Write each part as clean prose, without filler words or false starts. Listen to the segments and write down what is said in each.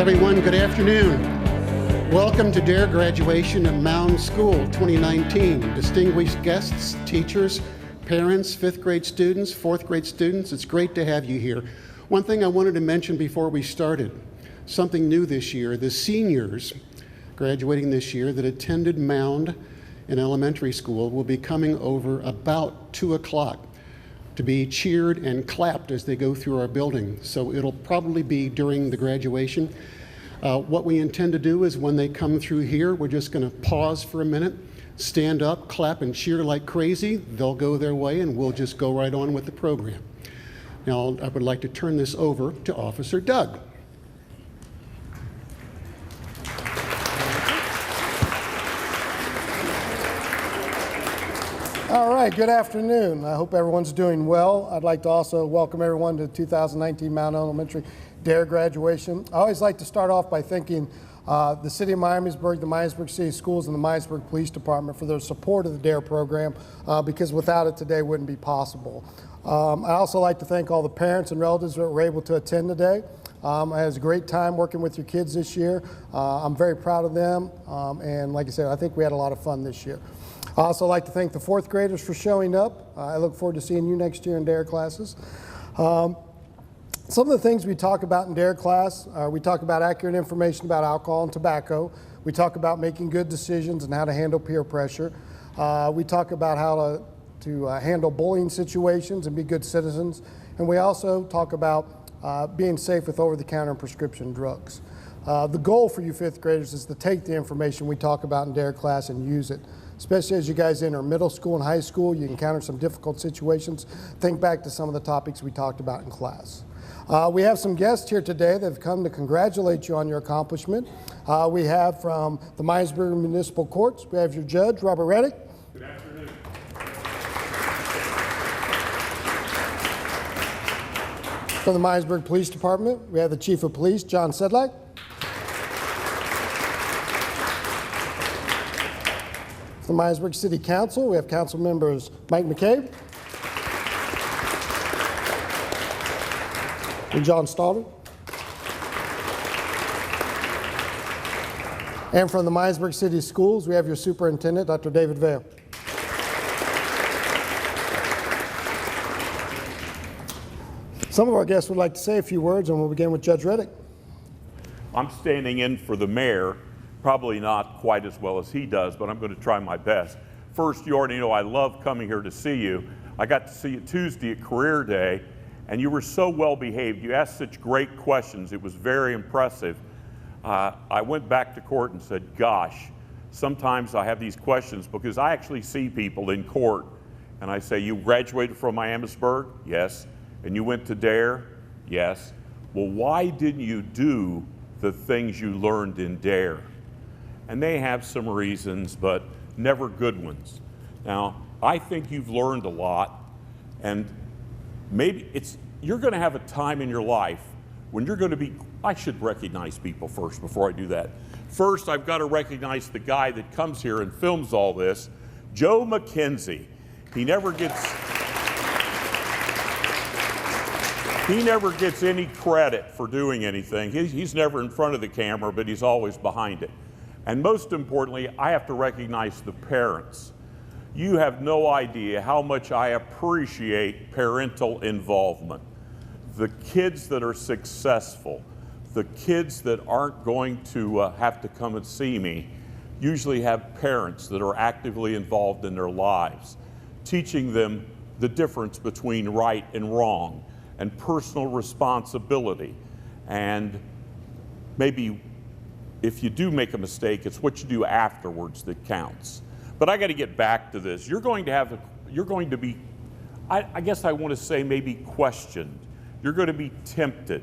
everyone. Good afternoon. Welcome to D.A.R.E graduation at Mound School 2019. Distinguished guests, teachers, parents, fifth grade students, fourth grade students, it's great to have you here. One thing I wanted to mention before we started, something new this year, the seniors graduating this year that attended Mound in elementary school will be coming over about 2 o'clock to be cheered and clapped as they go through our building. So it'll probably be during the graduation. What we intend to do is when they come through here, we're just going to pause for a minute, stand up, clap, and cheer like crazy. They'll go their way, and we'll just go right on with the program. Now, I would like to turn this over to Officer Doug. All right, good afternoon. I hope everyone's doing well. I'd like to also welcome everyone to 2019 Mound Elementary D.A.R.E graduation. I always like to start off by thanking the City of Miamisburg, the Miamisburg City Schools, and the Miamisburg Police Department for their support of the D.A.R.E program because without it today wouldn't be possible. I also like to thank all the parents and relatives that were able to attend today. I had a great time working with your kids this year. I'm very proud of them, and like I said, I think we had a lot of fun this year. I also like to thank the fourth graders for showing up. I look forward to seeing you next year in D.A.R.E classes. Some of the things we talk about in D.A.R.E class, we talk about accurate information about alcohol and tobacco. We talk about making good decisions and how to handle peer pressure. We talk about how to handle bullying situations and be good citizens. And we also talk about being safe with over-the-counter and prescription drugs. The goal for you fifth graders is to take the information we talk about in D.A.R.E class and use it. Especially as you guys enter middle school and high school, you encounter some difficult situations. Think back to some of the topics we talked about in class. We have some guests here today that have come to congratulate you on your accomplishment. We have from the Miamisburg Municipal Courts, we have your judge, Robert Reddick. Good afternoon. From the Miamisburg Police Department, we have the Chief of Police, John Sedlak. From the Miamisburg City Council, we have Council members Mike McCabe and John Stalder. And from the Miamisburg City Schools, we have your Superintendent, Dr. David Vail. Some of our guests would like to say a few words, and we'll begin with Judge Reddick. I'm standing in for the mayor. Probably not quite as well as he does, but I'm going to try my best. First, you already know I love coming here to see you. I got to see you Tuesday at Career Day, and you were so well behaved. You asked such great questions. It was very impressive. I went back to court and said, gosh, sometimes I have these questions because I actually see people in court, and I say, you graduated from Miamisburg? Yes. And you went to D.A.R.E? Yes. Well, why didn't you do the things you learned in D.A.R.E? And they have some reasons, but never good ones. Now, I think you've learned a lot, and maybe you're going to have a time in your life when you're going to be, I should recognize people first before I do that. First, I've got to recognize the guy that comes here and films all this, Joe McKenzie. He never gets any credit for doing anything. He's never in front of the camera, but he's always behind it. And most importantly, I have to recognize the parents. You have no idea how much I appreciate parental involvement. The kids that are successful, the kids that aren't going to have to come and see me, usually have parents that are actively involved in their lives, teaching them the difference between right and wrong and personal responsibility. And maybe if you do make a mistake, it's what you do afterwards that counts. But I got to get back to this. You're going to be, I guess I want to say maybe questioned. You're going to be tempted.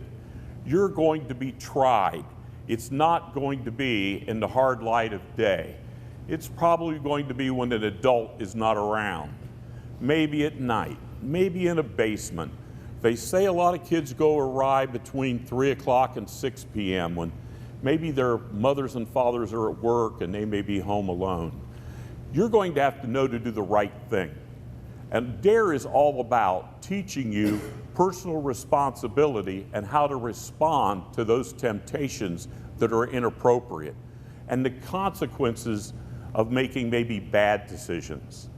You're going to be tried. It's not going to be in the hard light of day. It's probably going to be when an adult is not around. Maybe at night, maybe in a basement. They say a lot of kids go awry between 3 o'clock and 6 p.m. when maybe their mothers and fathers are at work and they may be home alone. You're going to have to know to do the right thing. And D.A.R.E is all about teaching you personal responsibility and how to respond to those temptations that are inappropriate and the consequences of making maybe bad decisions.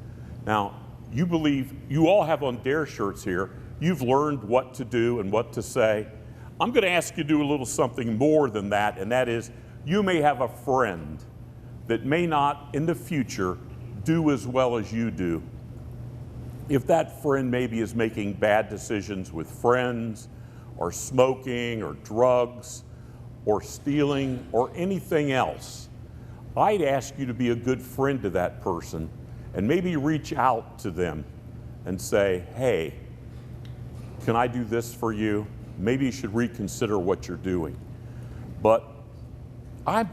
Now, you all have on D.A.R.E shirts here, you've learned what to do and what to say. I'm going to ask you to do a little something more than that, and that is you may have a friend that may not in the future do as well as you do. If that friend maybe is making bad decisions with friends, or smoking, or drugs, or stealing, or anything else, I'd ask you to be a good friend to that person and maybe reach out to them and say, hey, can I do this for you? Maybe you should reconsider what you're doing. But I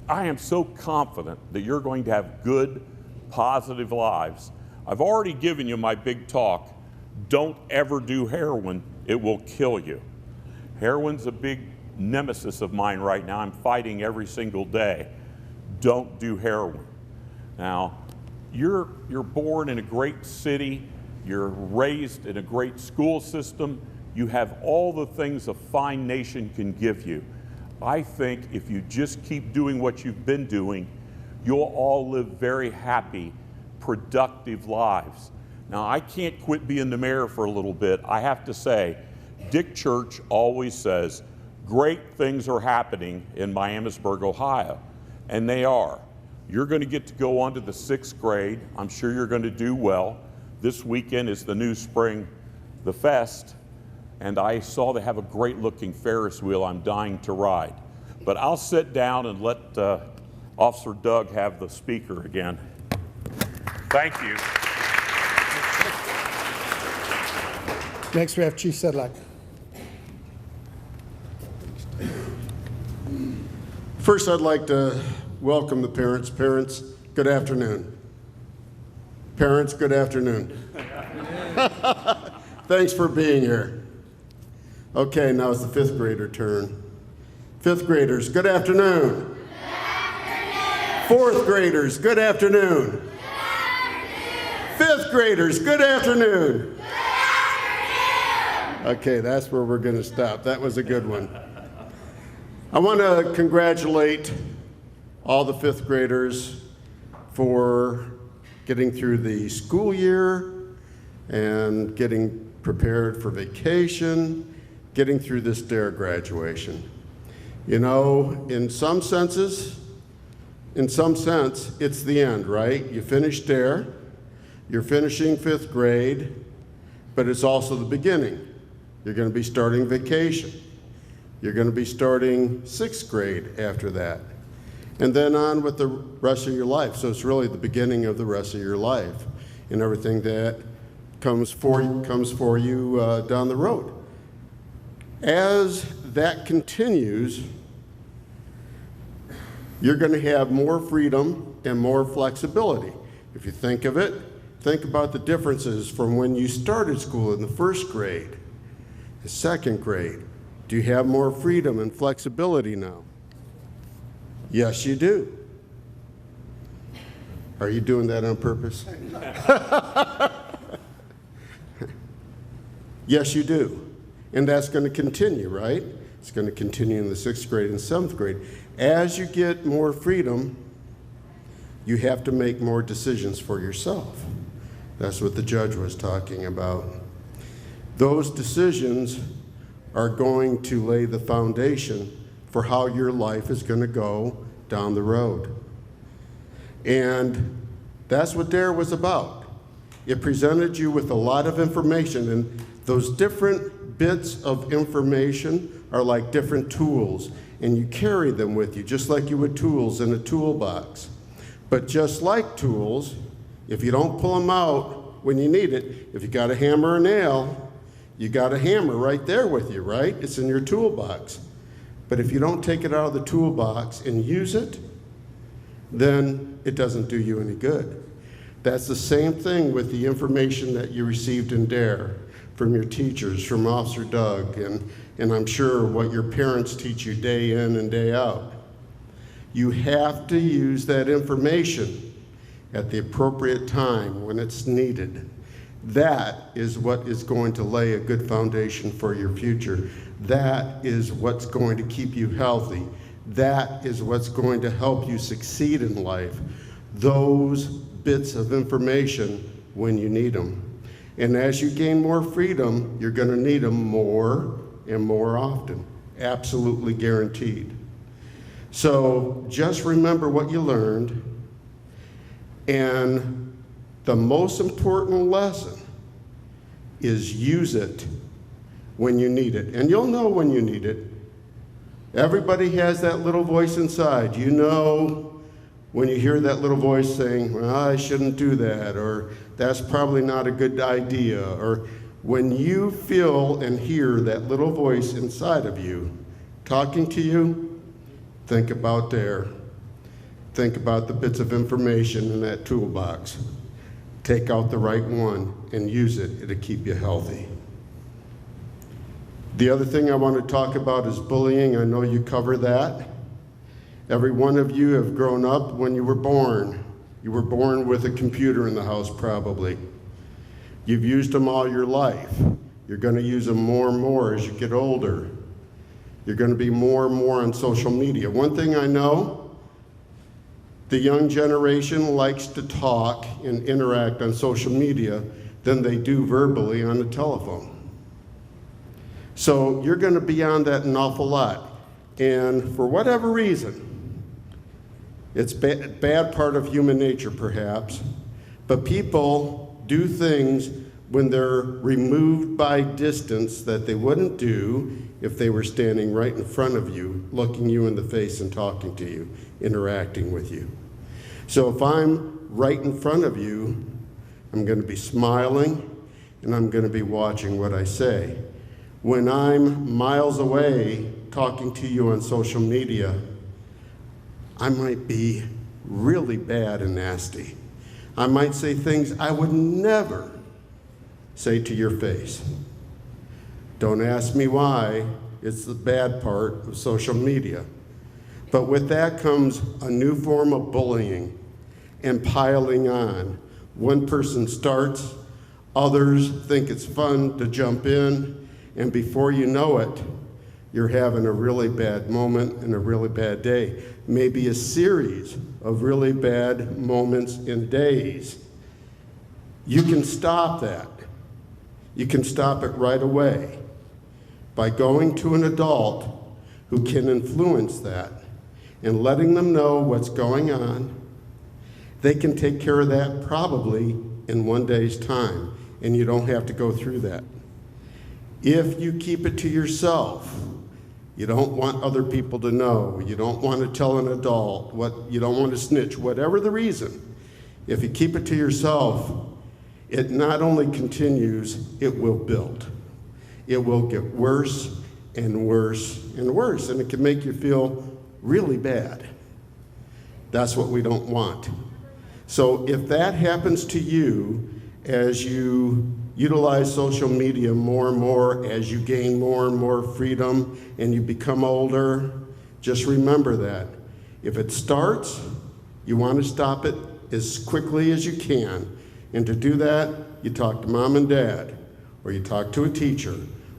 am so confident that you're going to have good, positive lives. I've already given you my big talk. Don't ever do heroin. It will kill you. Heroin's a big nemesis of mine right now. I'm fighting every single day. Don't do heroin. Now, you're born in a great city. You're raised in a great school system. You have all the things a fine nation can give you. I think if you just keep doing what you've been doing, you'll all live very happy, productive lives. Now, I can't quit being the mayor for a little bit. I have to say, Dick Church always says, great things are happening in Miamisburg, Ohio, and they are. You're going to get to go on to the 6th grade. I'm sure you're going to do well. This weekend is the new spring, the fest, and I saw they have a great looking Ferris wheel I'm dying to ride. But I'll sit down and let Officer Doug have the speaker again. Thank you. Next, we have Chief Sedlak. First, I'd like to welcome the parents. Parents, good afternoon. Parents, good afternoon. Thanks for being here. Okay, now it's the 5th grader turn. 5th graders, good afternoon. Good afternoon. 4th graders, good afternoon. Good afternoon. 5th graders, good afternoon. Good afternoon. Okay, that's where we're going to stop. That was a good one. I want to congratulate all the 5th graders for getting through the school year and getting prepared for vacation, getting through this D.A.R.E graduation. You know, in some sense, it's the end, right? You finish D.A.R.E, you're finishing 5th grade, but it's also the beginning. You're going to be starting vacation. You're going to be starting 6th grade after that, and then on with the rest of your life. So it's really the beginning of the rest of your life and everything that comes for you down the road. As that continues, you're going to have more freedom and more flexibility. If you think of it, think about the differences from when you started school in the 1st grade, the 2nd grade. Do you have more freedom and flexibility now? Yes, you do. Are you doing that on purpose? Yes, you do. And that's going to continue, right? It's going to continue in the 6th grade and 7th grade. As you get more freedom, you have to make more decisions for yourself. That's what the judge was talking about. Those decisions are going to lay the foundation for how your life is going to go down the road. And that's what D.A.R.E was about. It presented you with a lot of information, and those different bits of information are like different tools, and you carry them with you, just like you would tools in a toolbox. But just like tools, if you don't pull them out when you need it, if you got a hammer or nail, you got a hammer right there with you, right? It's in your toolbox. But if you don't take it out of the toolbox and use it, then it doesn't do you any good. That's the same thing with the information that you received in D.A.R.E from your teachers, from Officer Doug, and I'm sure what your parents teach you day in and day out. You have to use that information at the appropriate time when it's needed. That is what is going to lay a good foundation for your future. That is what's going to keep you healthy. That is what's going to help you succeed in life. Those bits of information when you need them. And as you gain more freedom, you're going to need them more and more often. Absolutely guaranteed. So just remember what you learned. And the most important lesson is use it when you need it. And you'll know when you need it. Everybody has that little voice inside. You know when you hear that little voice saying, well, I shouldn't do that, or that's probably not a good idea, or when you feel and hear that little voice inside of you talking to you, think about D.A.R.E. Think about the bits of information in that toolbox. Take out the right one and use it. It'll keep you healthy. The other thing I want to talk about is bullying. I know you cover that. Every one of you have grown up when you were born. You were born with a computer in the house, probably. You've used them all your life. You're going to use them more and more as you get older. You're going to be more and more on social media. One thing I know, the young generation likes to talk and interact on social media than they do verbally on the telephone. So you're going to be on that an awful lot. And for whatever reason, it's a bad part of human nature perhaps, but people do things when they're removed by distance that they wouldn't do if they were standing right in front of you, looking you in the face and talking to you, interacting with you. So if I'm right in front of you, I'm going to be smiling and I'm going to be watching what I say. When I'm miles away talking to you on social media, I might be really bad and nasty. I might say things I would never say to your face. Don't ask me why. It's the bad part of social media. But with that comes a new form of bullying and piling on. One person starts, others think it's fun to jump in, and before you know it, you're having a really bad moment and a really bad day. Maybe a series of really bad moments and days. You can stop that. You can stop it right away by going to an adult who can influence that and letting them know what's going on. They can take care of that probably in one day's time, and you don't have to go through that. If you keep it to yourself, you don't want other people to know, you don't want to tell an adult, you don't want to snitch, whatever the reason, if you keep it to yourself, it not only continues, it will build. It will get worse and worse and worse, and it can make you feel really bad. That's what we don't want. So if that happens to you as you utilize social media more and more, as you gain more and more freedom and you become older, just remember that. If it starts, you want to stop it as quickly as you can. And to do that, you talk to mom and dad, or you talk to a teacher,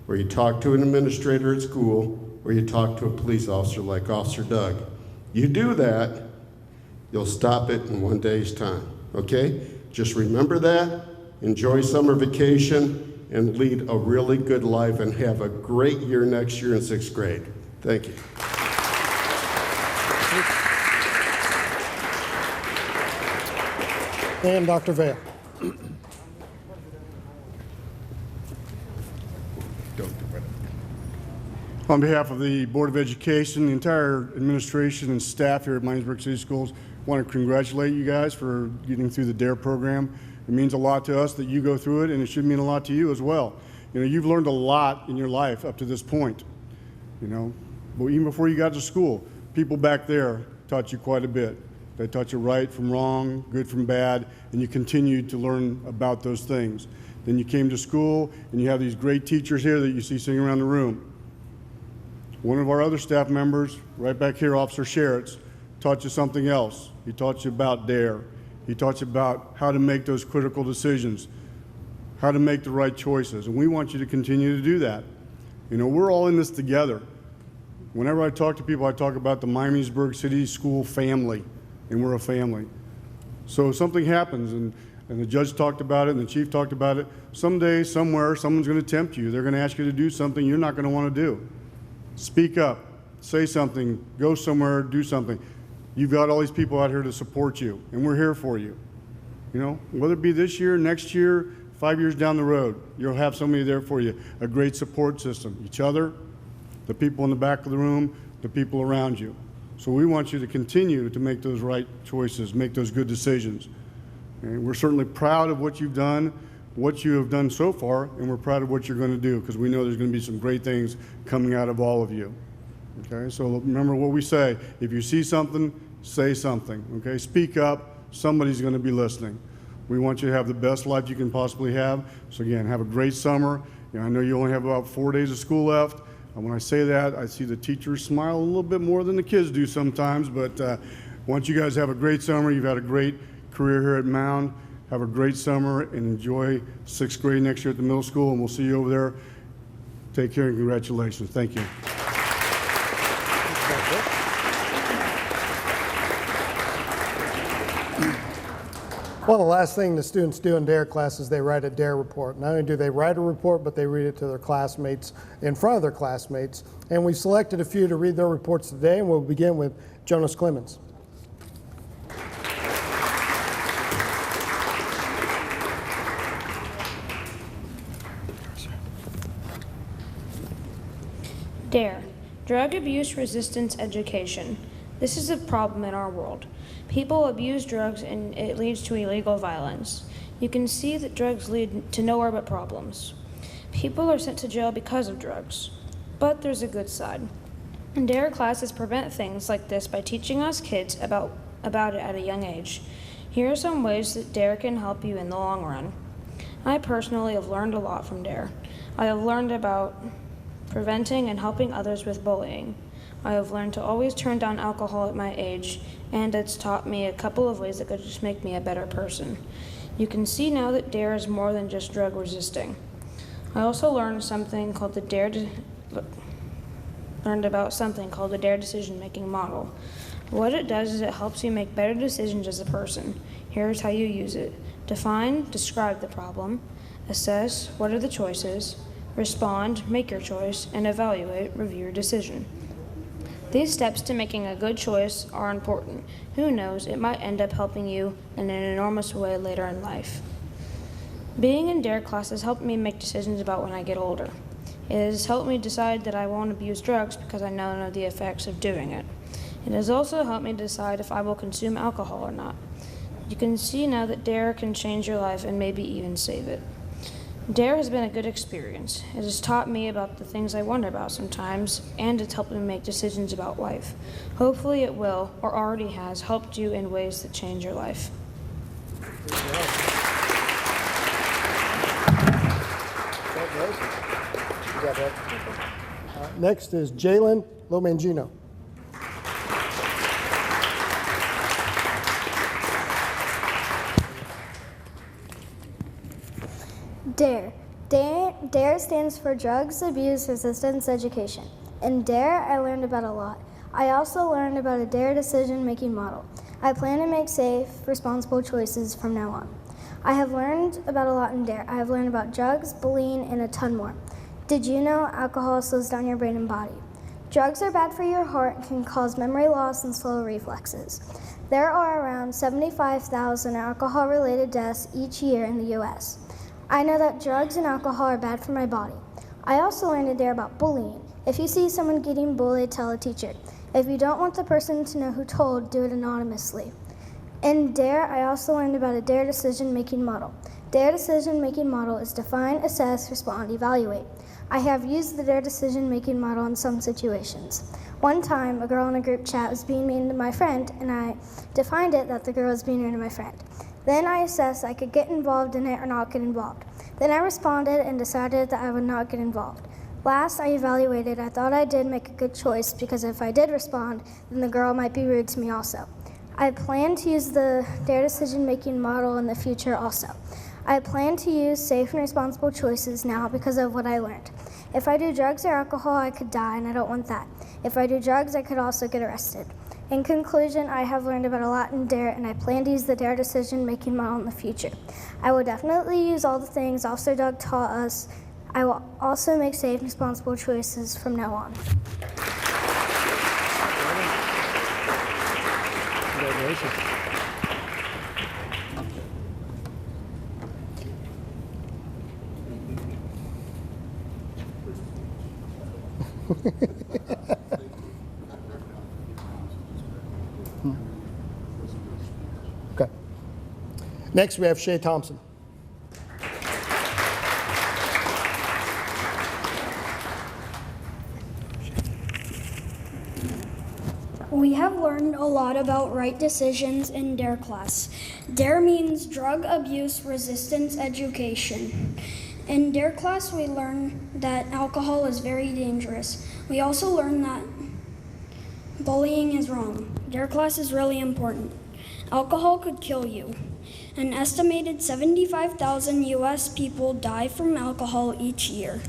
or you talk to an administrator at school, or you talk to a police officer like Officer Doug. You do that, you'll stop it in one day's time, okay? Just remember that, enjoy summer vacation, and lead a really good life and have a great year next year in 6th grade. Thank you. And Dr. Vail. On behalf of the Board of Education, the entire administration and staff here at Miamisburg City Schools, I want to congratulate you guys for getting through the D.A.R.E program. It means a lot to us that you go through it, and it should mean a lot to you as well. You know, you've learned a lot in your life up to this point. You know, but even before you got to school, people back there taught you quite a bit. They taught you right from wrong, good from bad, and you continued to learn about those things. Then you came to school, and you have these great teachers here that you see sitting around the room. One of our other staff members, right back here, Officer Sherritts, taught you something else. He taught you about D.A.R.E. He taught you about how to make those critical decisions. how to make the right choices, and we want you to continue to do that. You know, we're all in this together. Whenever I talk to people, I talk about the Miamisburg City School family, and we're a family. So if something happens, and the judge talked about it, and the chief talked about it, someday, somewhere, someone's going to tempt you. They're going to ask you to do something you're not going to want to do. Speak up, say something, go somewhere, do something. You've got all these people out here to support you, and we're here for you. You know, whether it be this year, next year, 5 years down the road, you'll have somebody there for you, a great support system, each other, the people in the back of the room, the people around you. So we want you to continue to make those right choices, make those good decisions. And we're certainly proud of what you've done, what you have done so far, and we're proud of what you're going to do, because we know there's going to be some great things coming out of all of you. Okay, so remember what we say. If you see something, say something. Okay, speak up. Somebody's going to be listening. We want you to have the best life you can possibly have. So again, have a great summer. You know, I know you only have about 4 days of school left. And when I say that, I see the teachers smile a little bit more than the kids do sometimes. But once you guys have a great summer, you've had a great career here at Mound. Have a great summer and enjoy 6th grade next year at the middle school. And we'll see you over there. Take care and congratulations. Thank you. Well, the last thing the students do in D.A.R.E class is they write a D.A.R.E report. Not only do they write a report, but they read it to their classmates in front of their classmates. And we've selected a few to read their reports today, and we'll begin with Jonas Clemens. D.A.R.E, Drug Abuse Resistance Education. This is a problem in our world. People abuse drugs and it leads to illegal violence. You can see that drugs lead to nowhere but problems. People are sent to jail because of drugs. But there's a good side. D.A.R.E classes prevent things like this by teaching us kids about it at a young age. Here are some ways that D.A.R.E can help you in the long run. I personally have learned a lot from D.A.R.E. I have learned about preventing and helping others with bullying. I have learned to always turn down alcohol at my age, and it's taught me a couple of ways that could just make me a better person. You can see now that D.A.R.E is more than just drug resisting. I also learned something called the D.A.R.E decision-making model. What it does is it helps you make better decisions as a person. Here's how you use it. Define, describe the problem. Assess, what are the choices. Respond, make your choice. And evaluate, review your decision. These steps to making a good choice are important. Who knows, it might end up helping you in an enormous way later in life. Being in D.A.R.E class has helped me make decisions about when I get older. It has helped me decide that I won't abuse drugs because I know the effects of doing it. It has also helped me decide if I will consume alcohol or not. You can see now that D.A.R.E can change your life and maybe even save it. D.A.R.E has been a good experience. It has taught me about the things I wonder about sometimes, and it's helped me make decisions about life. Hopefully it will, or already has, helped you in ways that change your life. Next is Jalen Lomangino. D.A.R.E. D.A.R.E stands for Drugs Abuse Resistance Education. In D.A.R.E, I learned about a lot. I also learned about a D.A.R.E decision-making model. I plan to make safe, responsible choices from now on. I have learned about a lot in D.A.R.E. I have learned about drugs, bullying, and a ton more. Did you know alcohol slows down your brain and body? Drugs are bad for your heart and can cause memory loss and slow reflexes. There are around 75,000 alcohol-related deaths each year in the U.S. I know that drugs and alcohol are bad for my body. I also learned in D.A.R.E about bullying. If you see someone getting bullied, tell a teacher. If you don't want the person to know who told, do it anonymously. In D.A.R.E, I also learned about a D.A.R.E decision-making model. D.A.R.E decision-making model is define, assess, respond, evaluate. I have used the D.A.R.E decision-making model in some situations. One time, a girl in a group chat was being mean to my friend, and I defined it that the girl was being mean to my friend. Then I assessed I could get involved in it or not get involved. Then I responded and decided that I would not get involved. Last, I evaluated. I thought I did make a good choice because if I did respond, then the girl might be rude to me also. I plan to use the D.A.R.E decision-making model in the future also. I plan to use safe and responsible choices now because of what I learned. If I do drugs or alcohol, I could die, and I don't want that. If I do drugs, I could also get arrested. In conclusion, I have learned about a lot in D.A.R.E, and I plan to use the D.A.R.E decision-making model in the future. I will definitely use all the things Officer Doug taught us. I will also make safe and responsible choices from now on. Congratulations. Okay. Next, we have Shay Thompson. We have learned a lot about right decisions in D.A.R.E class. D.A.R.E means Drug Abuse Resistance Education. In D.A.R.E class, we learn that alcohol is very dangerous. We also learn that bullying is wrong. D.A.R.E class is really important. Alcohol could kill you. An estimated 75,000 U.S. people die from alcohol each year.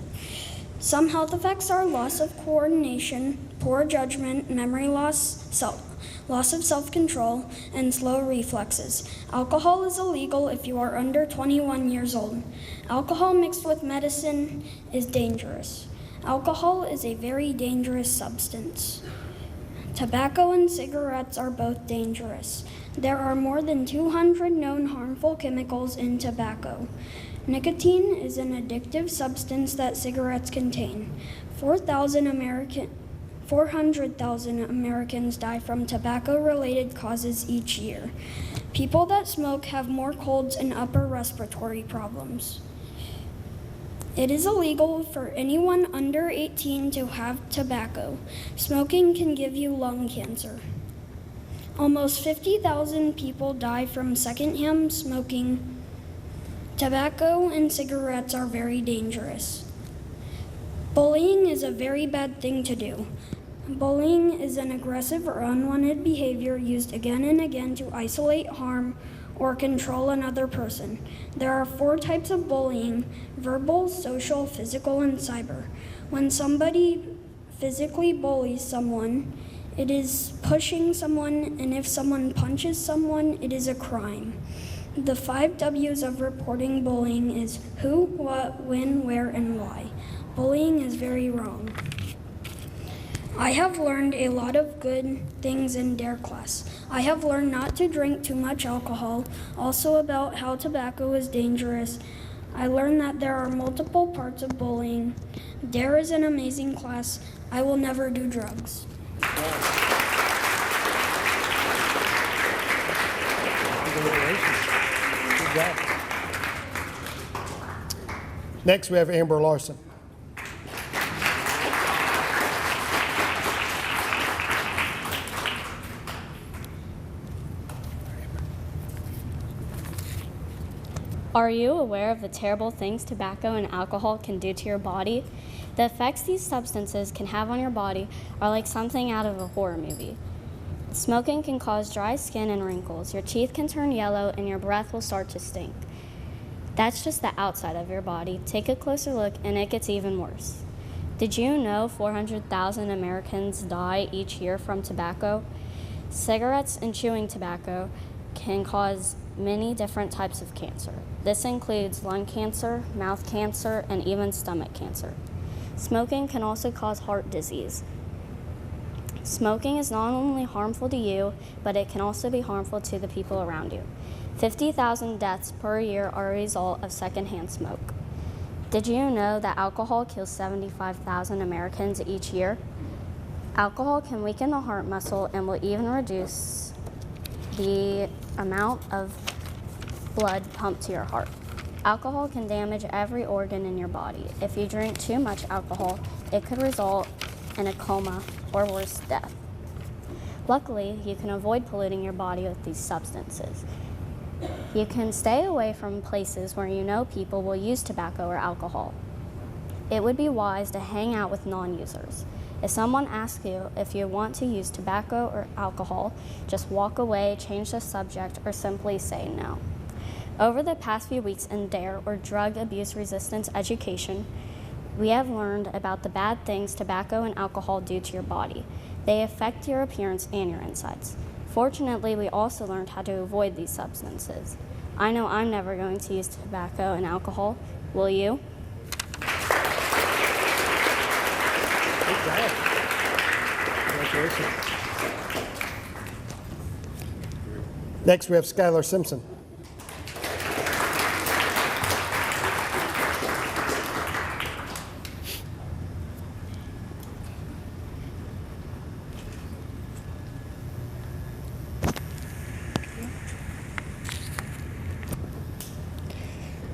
Some health effects are loss of coordination, poor judgment, memory loss, loss of self-control, and slow reflexes. Alcohol is illegal if you are under 21 years old. Alcohol mixed with medicine is dangerous. Alcohol is a very dangerous substance. Tobacco and cigarettes are both dangerous. There are more than 200 known harmful chemicals in tobacco. Nicotine is an addictive substance that cigarettes contain. 400,000 Americans die from tobacco-related causes each year. People that smoke have more colds and upper respiratory problems. It is illegal for anyone under 18 to have tobacco. Smoking can give you lung cancer. Almost 50,000 people die from secondhand smoking. Tobacco and cigarettes are very dangerous. Bullying is a very bad thing to do. Bullying is an aggressive or unwanted behavior used again and again to isolate, harm, or control another person. There are 4 types of bullying: verbal, social, physical, and cyber. When somebody physically bullies someone, it is pushing someone, and if someone punches someone, it is a crime. The 5 W's of reporting bullying is who, what, when, where, and why. Bullying is very wrong. I have learned a lot of good things in D.A.R.E class. I have learned not to drink too much alcohol, also about how tobacco is dangerous. I learned that there are multiple parts of bullying. D.A.R.E is an amazing class. I will never do drugs. Good job. Next, we have Amber Larson. Are you aware of the terrible things tobacco and alcohol can do to your body? The effects these substances can have on your body are like something out of a horror movie. Smoking can cause dry skin and wrinkles. Your teeth can turn yellow and your breath will start to stink. That's just the outside of your body. Take a closer look and it gets even worse. Did you know 400,000 Americans die each year from tobacco? Cigarettes and chewing tobacco can cause many different types of cancer. This includes lung cancer, mouth cancer, and even stomach cancer. Smoking can also cause heart disease. Smoking is not only harmful to you, but it can also be harmful to the people around you. 50,000 deaths per year are a result of secondhand smoke. Did you know that alcohol kills 75,000 Americans each year? Alcohol can weaken the heart muscle and will even reduce the amount of blood pumped to your heart. Alcohol can damage every organ in your body. If you drink too much alcohol, it could result in a coma or worse, death. Luckily, you can avoid polluting your body with these substances. You can stay away from places where you know people will use tobacco or alcohol. It would be wise to hang out with non-users. If someone asks you if you want to use tobacco or alcohol, just walk away, change the subject, or simply say no. Over the past few weeks in D.A.R.E, or Drug Abuse Resistance Education, we have learned about the bad things tobacco and alcohol do to your body. They affect your appearance and your insides. Fortunately, we also learned how to avoid these substances. I know I'm never going to use tobacco and alcohol. Will you? Congratulations. Next, we have Skylar Simpson.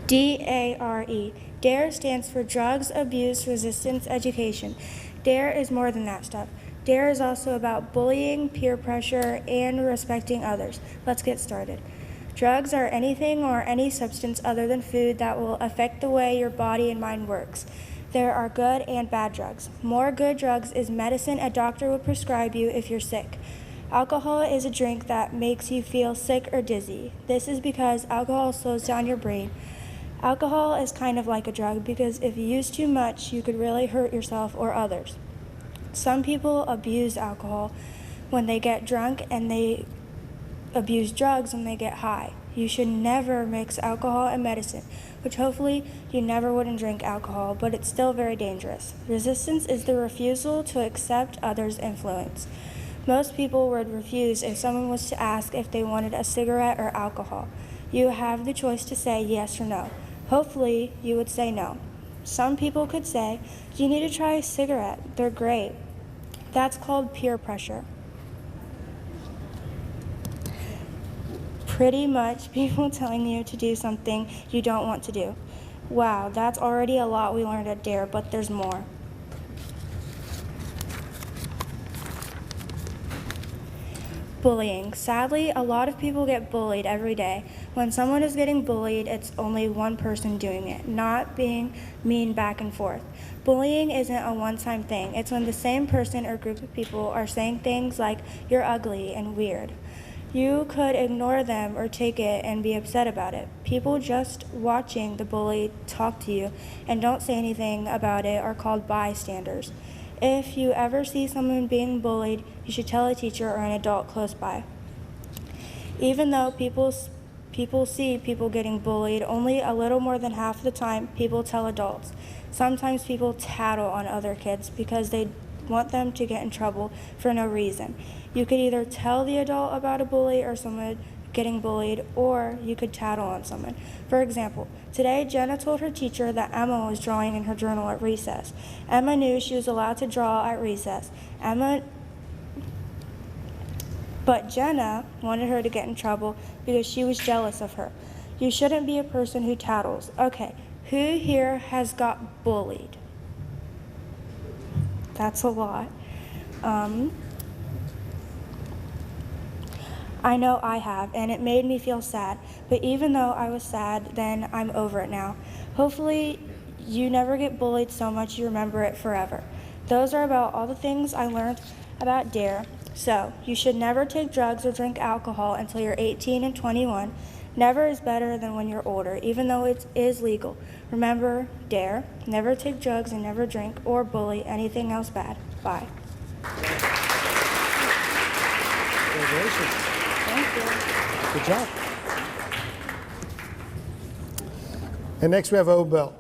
D.A.R.E. D.A.R.E stands for Drugs Abuse Resistance Education. D.A.R.E is more than that stuff. D.A.R.E is also about bullying, peer pressure, and respecting others. Let's get started. Drugs are anything or any substance other than food that will affect the way your body and mind works. There are good and bad drugs. More good drugs is medicine a doctor would prescribe you if you're sick. Alcohol is a drink that makes you feel sick or dizzy. This is because alcohol slows down your brain. Alcohol is kind of like a drug because if you use too much, you could really hurt yourself or others. Some people abuse alcohol when they get drunk, and they abuse drugs when they get high. You should never mix alcohol and medicine, which hopefully you never wouldn't drink alcohol, but it's still very dangerous. Resistance is the refusal to accept others' influence. Most people would refuse if someone was to ask if they wanted a cigarette or alcohol. You have the choice to say yes or no. Hopefully, you would say no. Some people could say, "You need to try a cigarette. They're great." That's called peer pressure. Pretty much people telling you to do something you don't want to do. Wow, that's already a lot we learned at D.A.R.E, but there's more. Bullying. Sadly, a lot of people get bullied every day. When someone is getting bullied, it's only one person doing it, not being mean back and forth. Bullying isn't a one-time thing. It's when the same person or group of people are saying things like, "You're ugly" and "weird." You could ignore them or take it and be upset about it. People just watching the bully talk to you and don't say anything about it are called bystanders. If you ever see someone being bullied, you should tell a teacher or an adult close by. Even though people see people getting bullied, only a little more than half of the time people tell adults. Sometimes people tattle on other kids because they want them to get in trouble for no reason. You could either tell the adult about a bully or someone getting bullied, or you could tattle on someone. For example, today Jenna told her teacher that Emma was drawing in her journal at recess. Emma knew she was allowed to draw at recess. But Jenna wanted her to get in trouble because she was jealous of her. You shouldn't be a person who tattles. Okay, who here has got bullied? That's a lot. I know I have, and it made me feel sad. But even though I was sad then, I'm over it now. Hopefully, you never get bullied so much you remember it forever. Those are about all the things I learned about D.A.R.E. So, you should never take drugs or drink alcohol until you're 18 and 21. Never is better than when you're older, even though it is legal. Remember, D.A.R.E. Never take drugs and never drink or bully anything else bad. Bye. Congratulations. Thank you. Good job. And next we have Obel.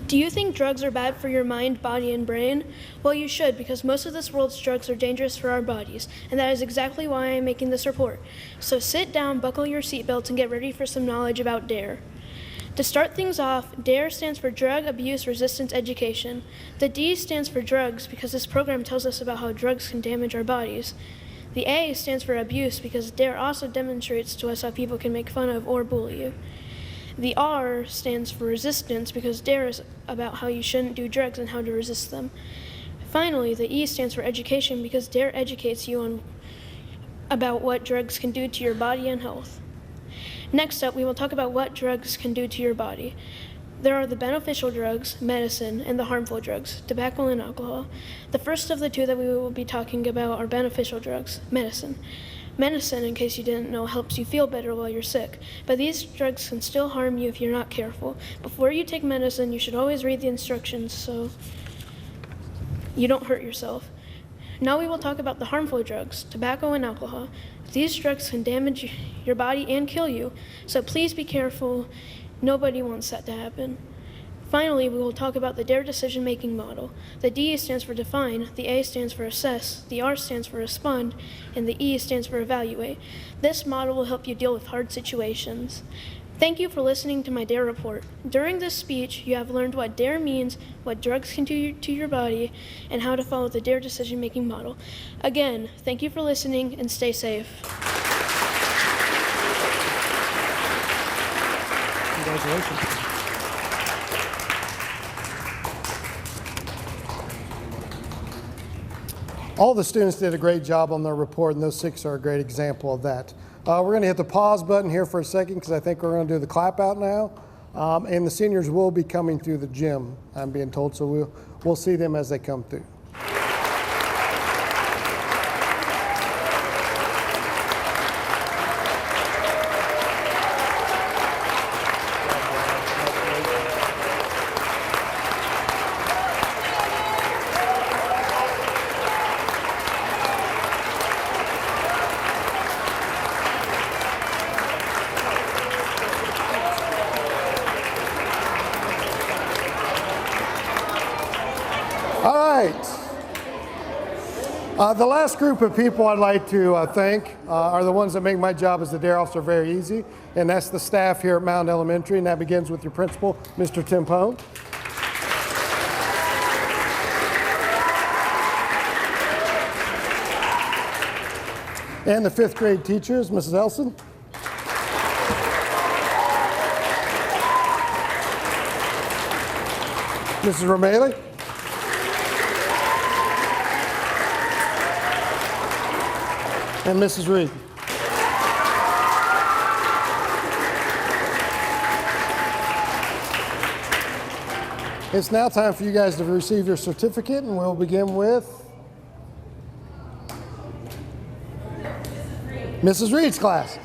Do you think drugs are bad for your mind, body, and brain? Well, you should, because most of this world's drugs are dangerous for our bodies, and that is exactly why I'm making this report. So sit down, buckle your seatbelts, and get ready for some knowledge about D.A.R.E. To start things off, D.A.R.E stands for Drug Abuse Resistance Education. The D stands for drugs because this program tells us about how drugs can damage our bodies. The A stands for abuse because D.A.R.E also demonstrates to us how people can make fun of or bully you. The R stands for resistance because D.A.R.E is about how you shouldn't do drugs and how to resist them. Finally, the E stands for education because D.A.R.E educates you about what drugs can do to your body and health. Next up, we will talk about what drugs can do to your body. There are the beneficial drugs, medicine, and the harmful drugs, tobacco and alcohol. The first of the two that we will be talking about are beneficial drugs, medicine. Medicine, in case you didn't know, helps you feel better while you're sick, but these drugs can still harm you if you're not careful. Before you take medicine, you should always read the instructions so you don't hurt yourself. Now we will talk about the harmful drugs, tobacco and alcohol. These drugs can damage your body and kill you, so please be careful. Nobody wants that to happen. Finally, we will talk about the D.A.R.E decision-making model. The D stands for define, the A stands for assess, the R stands for respond, and the E stands for evaluate. This model will help you deal with hard situations. Thank you for listening to my D.A.R.E report. During this speech, you have learned what D.A.R.E means, what drugs can do to your body, and how to follow the D.A.R.E decision-making model. Again, thank you for listening and stay safe. Congratulations. All the students did a great job on their report, and those 6 are a great example of that. We're going to hit the pause button here for a second because I think we're going to do the clap out now. And the seniors will be coming through the gym, I'm being told, so we'll see them as they come through. All right. The last group of people I'd like to thank are the ones that make my job as the D.A.R.E officer very easy, and that's the staff here at Mound Elementary, and that begins with your principal, Mr. Tim Pone. And the 5th grade teachers, Mrs. Elson. Mrs. Romali. And Mrs. Reed. It's now time for you guys to receive your certificate, and we'll begin with Mrs. Reed's class.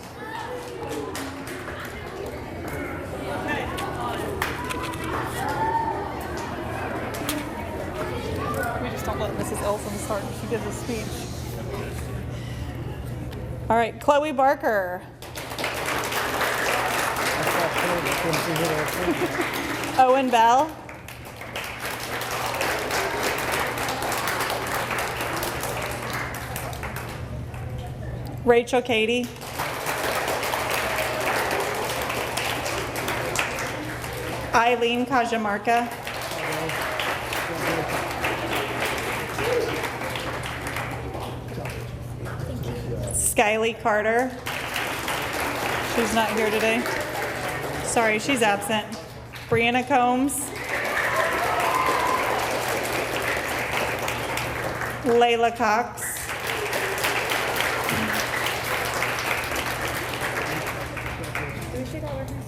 We just don't let Mrs. Elson start when she gives a speech. All right, Chloe Barker. Owen Bell. Rachel Katie. Eileen Kajamarka. Skylie Carter. She's not here today. Sorry, she's absent. Brianna Combs. Layla Cox.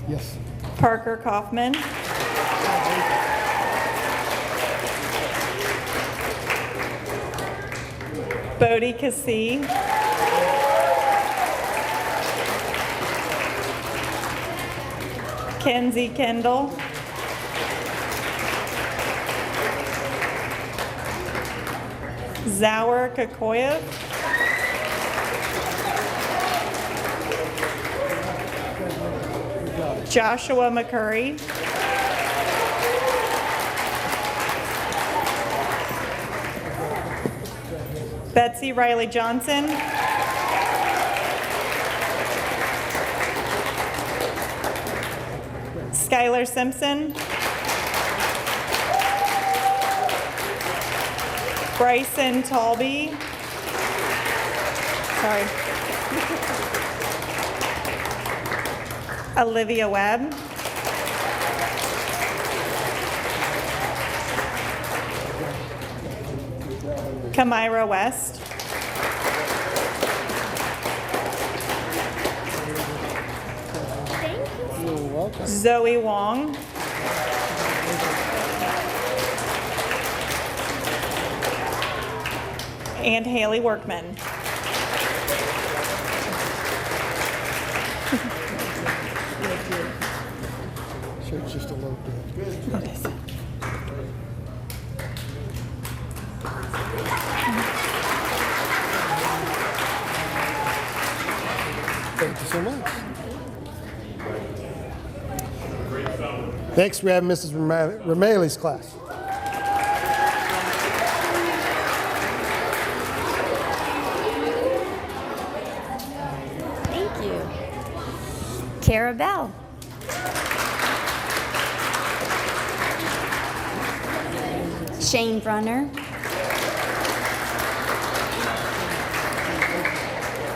Yes. Parker Kaufman. Bodie Cassie. Kenzie Kendall. Zower Kakoyev. Joshua McCurry. Betsy Riley Johnson. Skylar Simpson. Bryson Talby. Sorry. Olivia Webb. Kamira West. Zoe Wong. And Haley Workman. Shirt's just a little bit. Okay. Thank you so much. Next, we have Mrs. Ramali's class. Thank you. Cara Bell. Shane Brunner.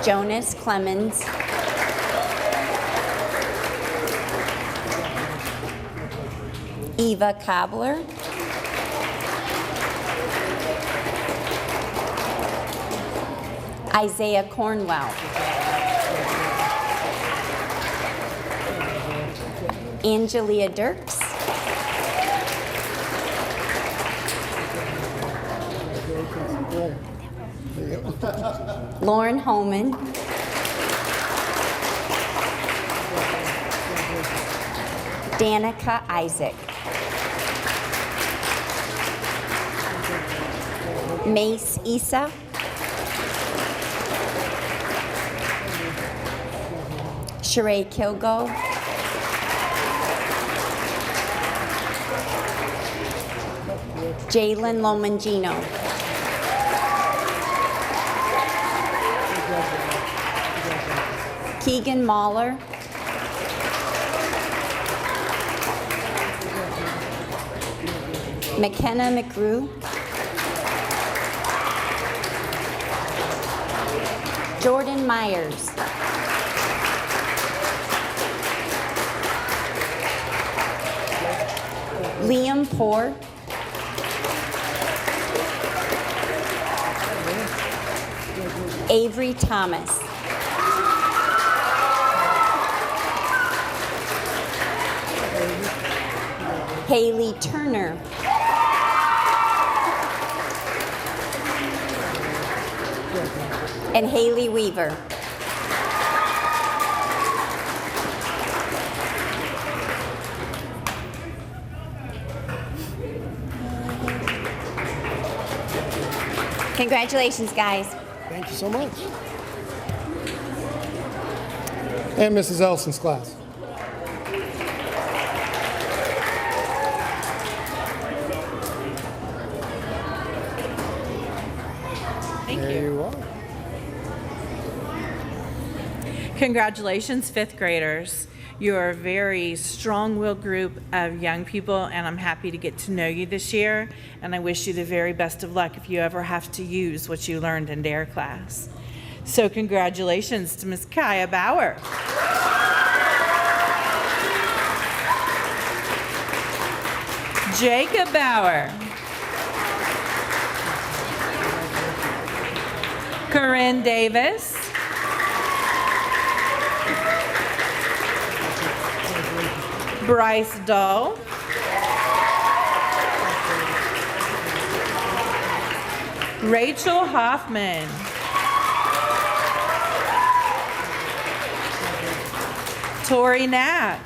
Jonas Clemens. Eva Cobbler. Isaiah Cornwell. Angelia Dirks. Lauren Holman. Danica Isaac. Mace Issa. Sheree Kilgo. Jalen Lomangino. Keegan Mahler. McKenna McGrew. Jordan Myers. Liam Poor. Avery Thomas. Haley Turner. And Haley Weaver. Congratulations, guys. Thank you so much. And Mrs. Elson's class. There you are. Congratulations, fifth graders. You are a very strong-willed group of young people, and I'm happy to get to know you this year, and I wish you the very best of luck if you ever have to use what you learned in D.A.R.E class. So congratulations to Ms. Kaya Bauer. Jacob Bauer. Corinne Davis. Bryce Dull. Rachel Hoffman. Tori Knapp.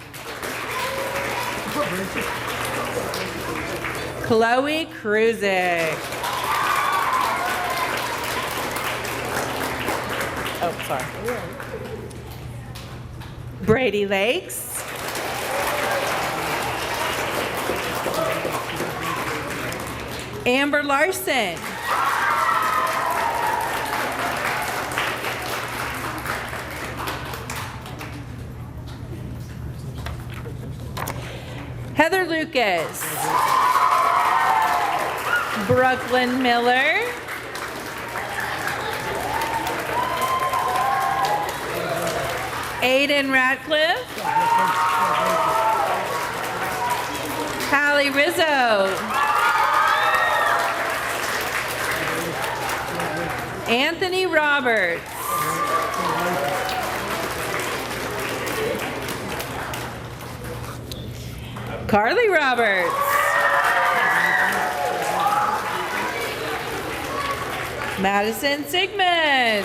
Chloe Kruzik. Oh, sorry. Brady Lakes. Amber Larson. Heather Lucas. Brooklyn Miller. Aiden Ratcliffe. Hallie Rizzo. Anthony Roberts. Carly Roberts. Madison Sigmund.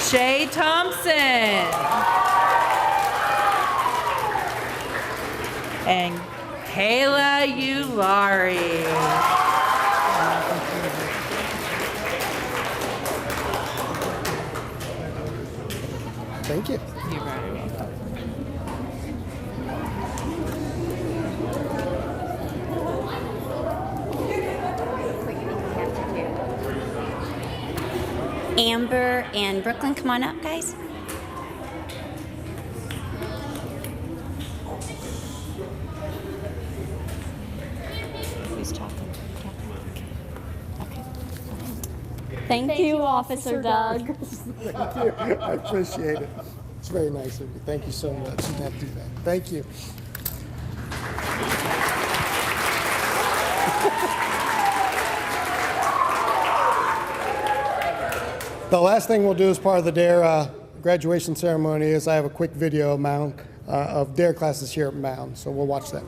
Shay Thompson. And Kayla D.A.R.E. Thank you. You're very welcome. Amber and Brooklyn, come on up, guys. Who's talking? Okay. Thank you, Officer Doug. Thank you. I appreciate it. It's very nice of you. Thank you so much. You didn't have to do that. Thank you. The last thing we'll do as part of the D.A.R.E. Graduation ceremony is I have a quick video of Mound, of D.A.R.E. classes here at Mound, so we'll watch that.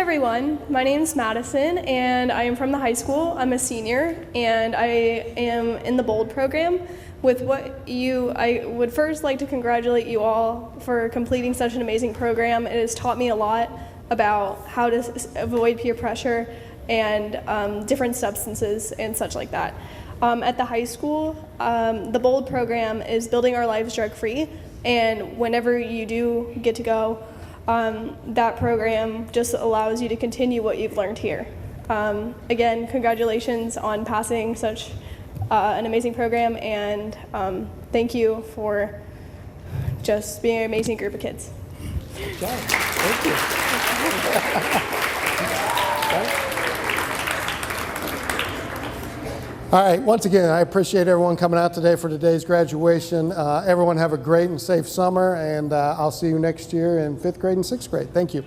everyone, my name is Madison and I am from the high school. I'm a senior and I am in the BOLD program. I would first like to congratulate you all for completing such an amazing program. It has taught me a lot about how to avoid peer pressure and different substances and such like that. At the high school, the BOLD program is Building Our Lives Drug-Free, and whenever you do get to go, that program just allows you to continue what you've learned here. Again, congratulations on passing such an amazing program, and thank you for just being an amazing group of kids. Good job. Thank you. All right, once again, I appreciate everyone coming out today for today's graduation. Everyone have a great and safe summer, and I'll see you next year in 5th grade and 6th grade. Thank you.